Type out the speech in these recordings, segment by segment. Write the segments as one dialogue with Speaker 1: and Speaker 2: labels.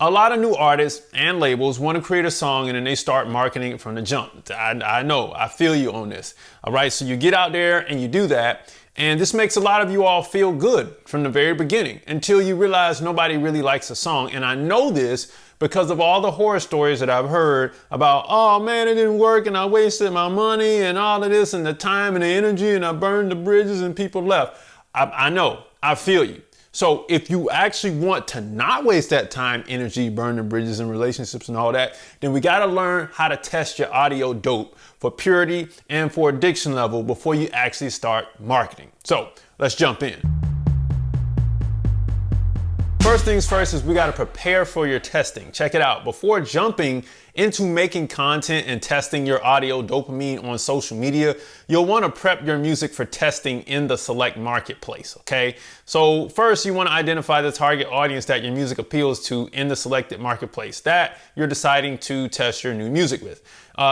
Speaker 1: A lot of new artists and labels want to create a song and then they start marketing it from the jump. I know, I feel you on this. All right, so you get out there and you do that. And this makes a lot of you all feel good from the very beginning until you realize nobody really likes a song. And I know this because of all the horror stories that I've heard about, oh man, it didn't work and I wasted my money and all of this and the time and the energy and I burned the bridges and people left. I know, I feel you. So if you actually want to not waste that time, energy, burn the bridges and relationships and all that, then we got to learn how to test your audio dope for purity and for addiction level before you actually start marketing. So let's jump in. First things first is we got to prepare for your testing. Check it out. Before jumping into making content and testing your audio dopamine on social media, you'll want to prep your music for testing in the select marketplace, okay? So first, you want to identify the target audience that your music appeals to in the selected marketplace that you're deciding to test your new music with.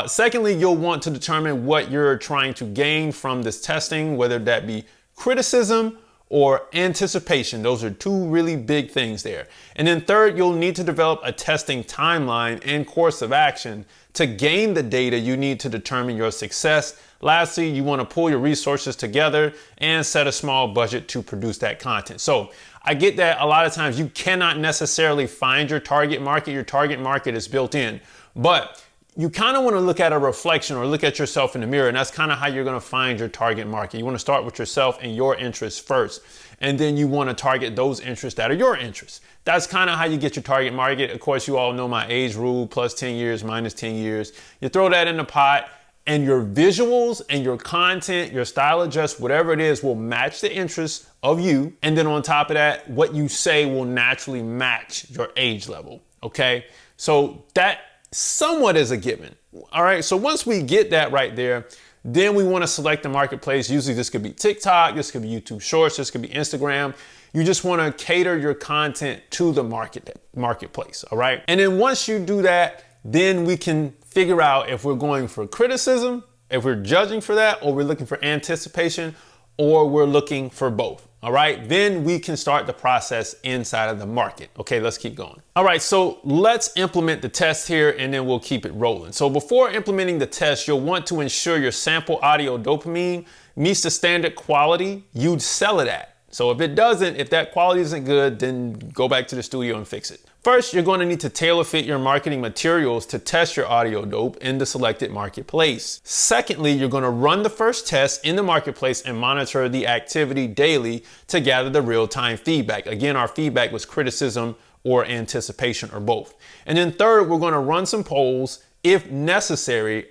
Speaker 1: Secondly, you'll want to determine what you're trying to gain from this testing, whether that be criticism or anticipation. Those are two really big things there. And then third, you'll need to develop a testing timeline and course of action to gain the data you need to determine your success. Lastly, you want to pull your resources together and set a small budget to produce that content. So I get that a lot of times you cannot necessarily find your target market. Your target market is built in, but you kind of want to look at a reflection or look at yourself in the mirror. And that's kind of how you're going to find your target market. You want to start with yourself and your interests first. And then you want to target those interests that are your interests. That's kind of how you get your target market. Of course, you all know my age rule, plus 10 years, minus 10 years. You throw that in the pot and your visuals and your content, your style adjust, whatever it is, will match the interests of you. And then on top of that, what you say will naturally match your age level. Okay. So that somewhat is a given. All right. So once we get that right there, then we want to select the marketplace. Usually this could be TikTok, this could be YouTube Shorts, this could be Instagram. You just want to cater your content to the marketplace. All right. And then once you do that, then we can figure out if we're going for criticism, if we're judging for that, or we're looking for anticipation, or we're looking for both. All right, then we can start the process inside of the market. Okay, let's keep going. All right, so let's implement the test here and then we'll keep it rolling. So before implementing the test, you'll want to ensure your sample audio dopamine meets the standard quality you'd sell it at. So if it doesn't, if that quality isn't good, then go back to the studio and fix it. First, you're going to need to tailor fit your marketing materials to test your audio dope in the selected marketplace. Secondly, you're going to run the first test in the marketplace and monitor the activity daily to gather the real-time feedback. Again, our feedback was criticism or anticipation or both. And then third, we're going to run some polls if necessary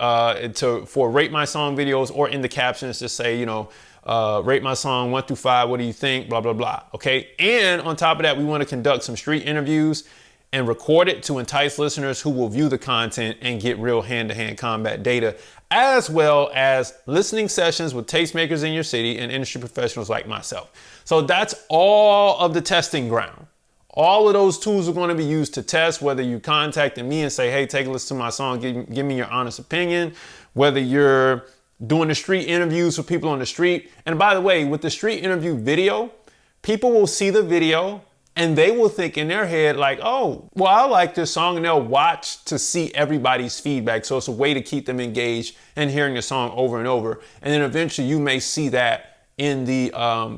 Speaker 1: for rate my song videos, or in the captions just say, rate my song 1 through 5. What do you think? Blah, blah, blah. Okay. And on top of that, we want to conduct some street interviews and record it to entice listeners who will view the content and get real hand-to-hand combat data, as well as listening sessions with tastemakers in your city and industry professionals like myself. So that's all of the testing ground. All of those tools are going to be used to test, whether you contacted me and say, hey, take a listen to my song, give me your honest opinion, whether you're doing the street interviews with people on the street. And by the way, with the street interview video, people will see the video and they will think in their head like, oh, well, I like this song, and they'll watch to see everybody's feedback. So it's a way to keep them engaged and hearing the song over and over. And then eventually you may see that in the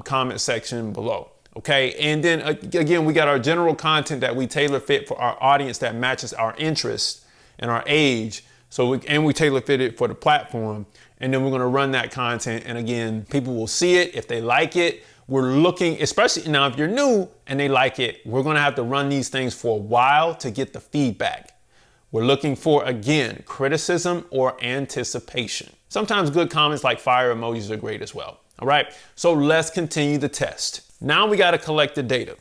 Speaker 1: comment section below. Okay. And then again, we got our general content that we tailor fit for our audience that matches our interests and our age. So we tailor fit it for the platform. And then we're going to run that content. And again, people will see it. If they like it, we're looking, especially now, if you're new and they like it, we're going to have to run these things for a while to get the feedback. We're looking for, again, criticism or anticipation. Sometimes good comments like fire emojis are great as well. All right. So let's continue the test. Now we got to collect the data.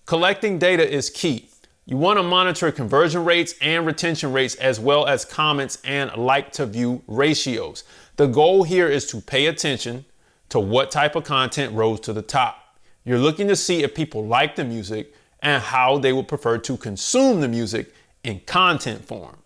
Speaker 1: Collecting data is key. You want to monitor conversion rates and retention rates, as well as comments and like to view ratios. The goal here is to pay attention to what type of content rose to the top. You're looking to see if people like the music and how they would prefer to consume the music in content form.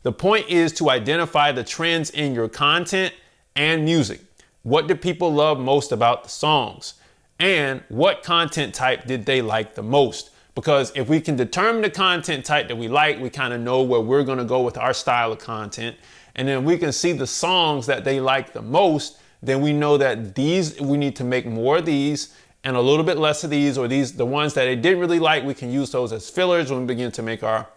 Speaker 1: The point is to identify the trends in your content and music. What did people love most about the songs? And what content type did they like the most? Because if we can determine the content type that we like, we kind of know where we're going to go with our style of content. And then we can see the songs that they like the most. Then we know that we need to make more of these and a little bit less of these, or the ones that they didn't really like, we can use those as fillers when we begin to make our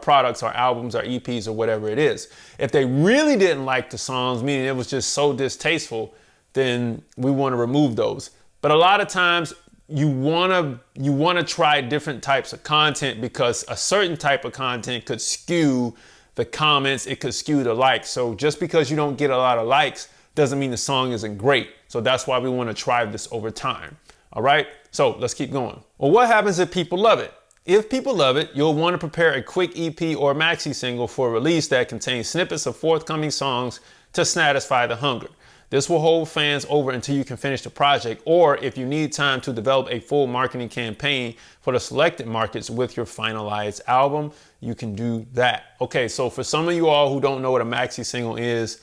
Speaker 1: products, our albums, our EPs, or whatever it is. If they really didn't like the songs, meaning it was just so distasteful, then we want to remove those. But a lot of times you want to try different types of content, because a certain type of content could skew the comments, it could skew the likes. So just because you don't get a lot of likes doesn't mean the song isn't great. So that's why we want to try this over time. All right, so let's keep going. Well, what happens if people love it? If people love it, you'll want to prepare a quick EP or maxi single for release that contains snippets of forthcoming songs to satisfy the hunger. This will hold fans over until you can finish the project, or if you need time to develop a full marketing campaign for the selected markets with your finalized album, you can do that. Okay, so for some of you all who don't know what a maxi single is,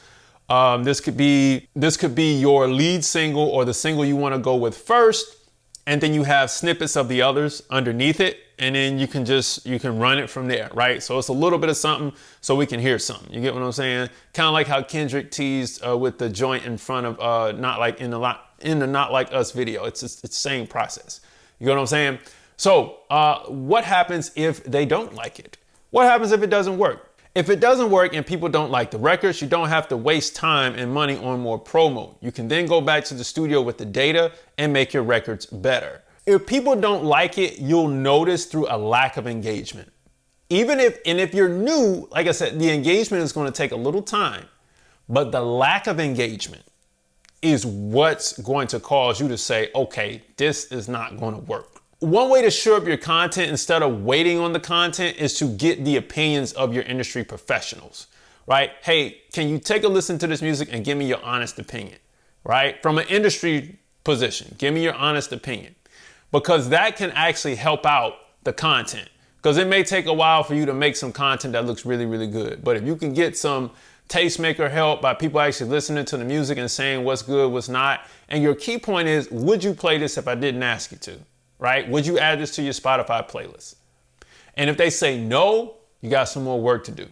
Speaker 1: this could be your lead single or the single you want to go with first, and then you have snippets of the others underneath it, and then you can run it from there, right? So it's a little bit of something so we can hear something. You get what I'm saying? Kind of like how Kendrick teased with the joint in front of Not Like in the Not Like Us video. It's the same process. You get what I'm saying? So what happens if they don't like it? What happens if it doesn't work? If it doesn't work and people don't like the records, you don't have to waste time and money on more promo. You can then go back to the studio with the data and make your records better. If people don't like it, you'll notice through a lack of engagement. If you're new, like I said, the engagement is going to take a little time, but the lack of engagement is what's going to cause you to say, okay, this is not going to work. One way to shore up your content instead of waiting on the content is to get the opinions of your industry professionals, right? Hey, can you take a listen to this music and give me your honest opinion, right? From an industry position, give me your honest opinion, because that can actually help out the content, because it may take a while for you to make some content that looks really, really good. But if you can get some tastemaker help by people actually listening to the music and saying what's good, what's not, and your key point is, would you play this if I didn't ask you to? Right? Would you add this to your Spotify playlist? And if they say no, you got some more work to do.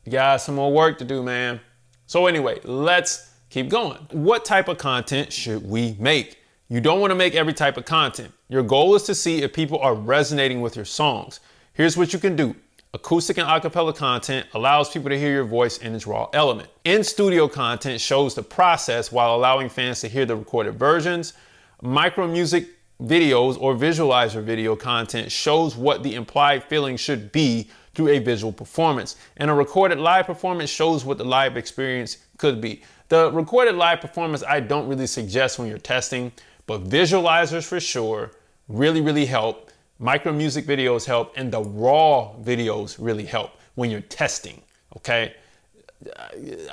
Speaker 1: You got some more work to do, man. So anyway, let's keep going. What type of content should we make? You don't want to make every type of content. Your goal is to see if people are resonating with your songs. Here's what you can do. Acoustic and acapella content allows people to hear your voice in its raw element. In-studio content shows the process while allowing fans to hear the recorded versions. Micro music videos or visualizer video content shows what the implied feeling should be through a visual performance. And a recorded live performance shows what the live experience could be. The recorded live performance I don't really suggest when you're testing, but visualizers for sure really, really help. Micro music videos help, and the raw videos really help when you're testing, okay?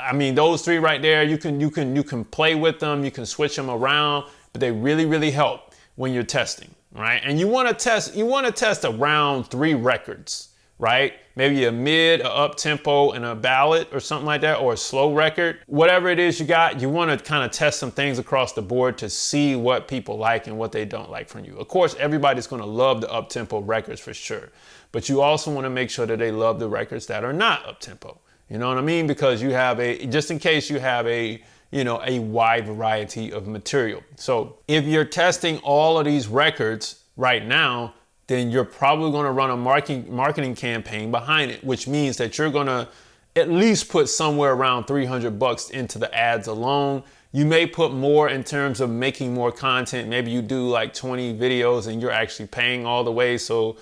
Speaker 1: I mean, those three right there, you can play with them, you can switch them around, but they really, really help when you're testing, right? And you want to test around 3 records, right? Maybe a mid, a up tempo, and a ballad or something like that, or a slow record. Whatever it is you got, you want to kind of test some things across the board to see what people like and what they don't like from you. Of course, everybody's going to love the up tempo records for sure, but you also want to make sure that they love the records that are not up tempo. You know what I mean? Because you have just in case you have a wide variety of material. So if you're testing all of these records right now, then you're probably going to run a marketing campaign behind it, which means that you're going to at least put somewhere around $300 into the ads alone. You may put more in terms of making more content. Maybe you do like 20 videos and you're actually paying all the way. So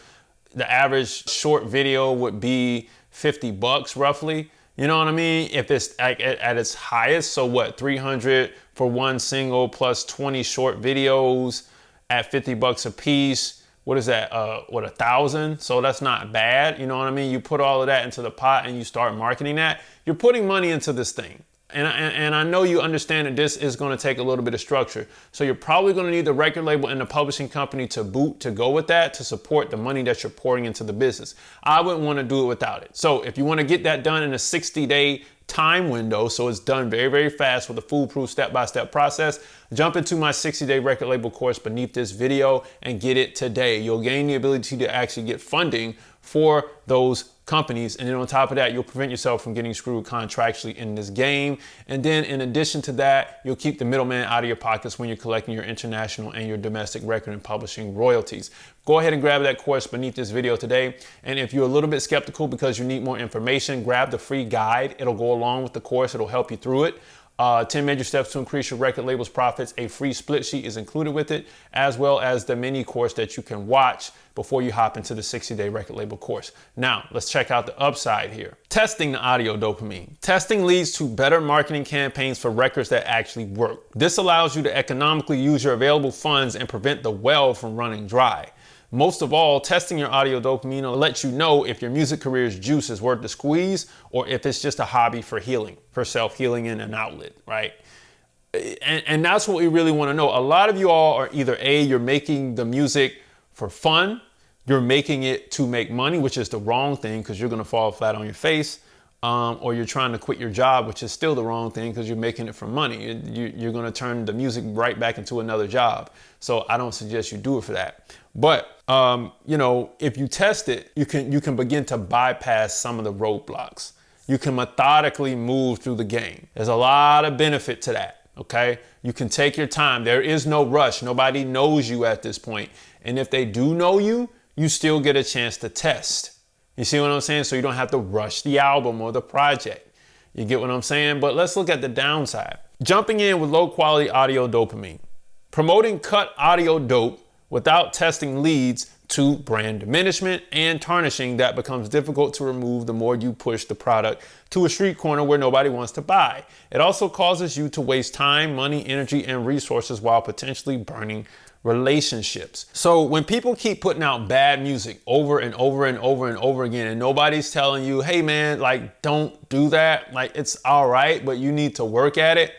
Speaker 1: the average short video would be $50 roughly. You know what I mean? If it's at its highest, so what, 300 for one single plus 20 short videos at $50 a piece. What is that? 1,000? So that's not bad. You know what I mean? You put all of that into the pot and you start marketing that. You're putting money into this thing. And I know you understand that this is going to take a little bit of structure. So you're probably going to need the record label and the publishing company to go with that, to support the money that you're pouring into the business. I wouldn't want to do it without it. So if you want to get that done in a 60-day time window, so it's done very, very fast with a foolproof step-by-step process, jump into my 60-day record label course beneath this video and get it today. You'll gain the ability to actually get funding for those companies. And then on top of that, you'll prevent yourself from getting screwed contractually in this game. And then in addition to that, you'll keep the middleman out of your pockets when you're collecting your international and your domestic record and publishing royalties. Go ahead and grab that course beneath this video today. And if you're a little bit skeptical because you need more information, grab the free guide. It'll go along with the course. It'll help you through it. 10 major steps to increase your record label's profits. A free split sheet is included with it, as well as the mini course that you can watch before you hop into the 60-day record label course. Now, let's check out the upside here. Testing the audio dopamine. Testing leads to better marketing campaigns for records that actually work. This allows you to economically use your available funds and prevent the well from running dry. Most of all, testing your audio dopamine will let you know if your music career's juice is worth the squeeze or if it's just a hobby for healing, for self-healing and an outlet, right? And that's what we really want to know. A lot of you all are either you're making the music for fun, you're making it to make money, which is the wrong thing because you're going to fall flat on your face, or you're trying to quit your job, which is still the wrong thing because you're making it for money. You're going to turn the music right back into another job. So I don't suggest you do it for that. But if you test it, you can begin to bypass some of the roadblocks. You can methodically move through the game. There's a lot of benefit to that. Okay, you can take your time. There is no rush. Nobody knows you at this point. And if they do know you, you still get a chance to test. You see what I'm saying? So you don't have to rush the album or the project. You get what I'm saying? But let's look at the downside. Jumping in with low quality audio dopamine. Promoting cut audio dope without testing leads to brand diminishment and tarnishing that becomes difficult to remove the more you push the product to a street corner where nobody wants to buy. It also causes you to waste time, money, energy, and resources while potentially burning relationships. So when people keep putting out bad music over and over and over and over again, and nobody's telling you, hey man, like don't do that. Like it's all right, but you need to work at it.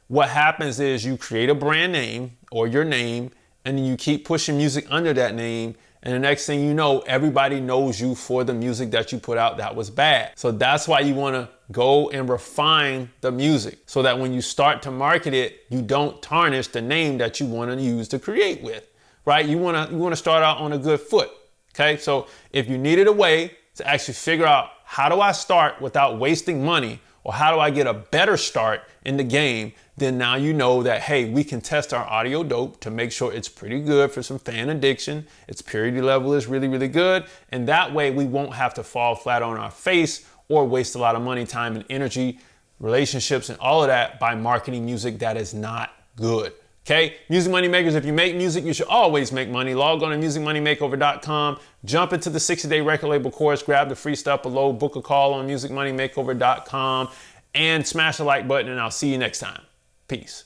Speaker 1: What happens is you create a brand name or your name, and then you keep pushing music under that name. And the next thing you know, everybody knows you for the music that you put out that was bad. So that's why you want to go and refine the music so that when you start to market it, you don't tarnish the name that you want to use to create with, right? You want to start out on a good foot. Okay. So if you needed a way to actually figure out how do I start without wasting money, or how do I get a better start in the game, then now you know that, hey, we can test our audio dope to make sure it's pretty good for some fan addiction. Its purity level is really, really good. And that way we won't have to fall flat on our face or waste a lot of money, time, and energy, relationships, and all of that by marketing music that is not good. Okay, Music Money Makers, if you make music, you should always make money. Log on to musicmoneymakeover.com, jump into the 60-day record label course, grab the free stuff below, book a call on musicmoneymakeover.com, and smash the like button, and I'll see you next time. Peace.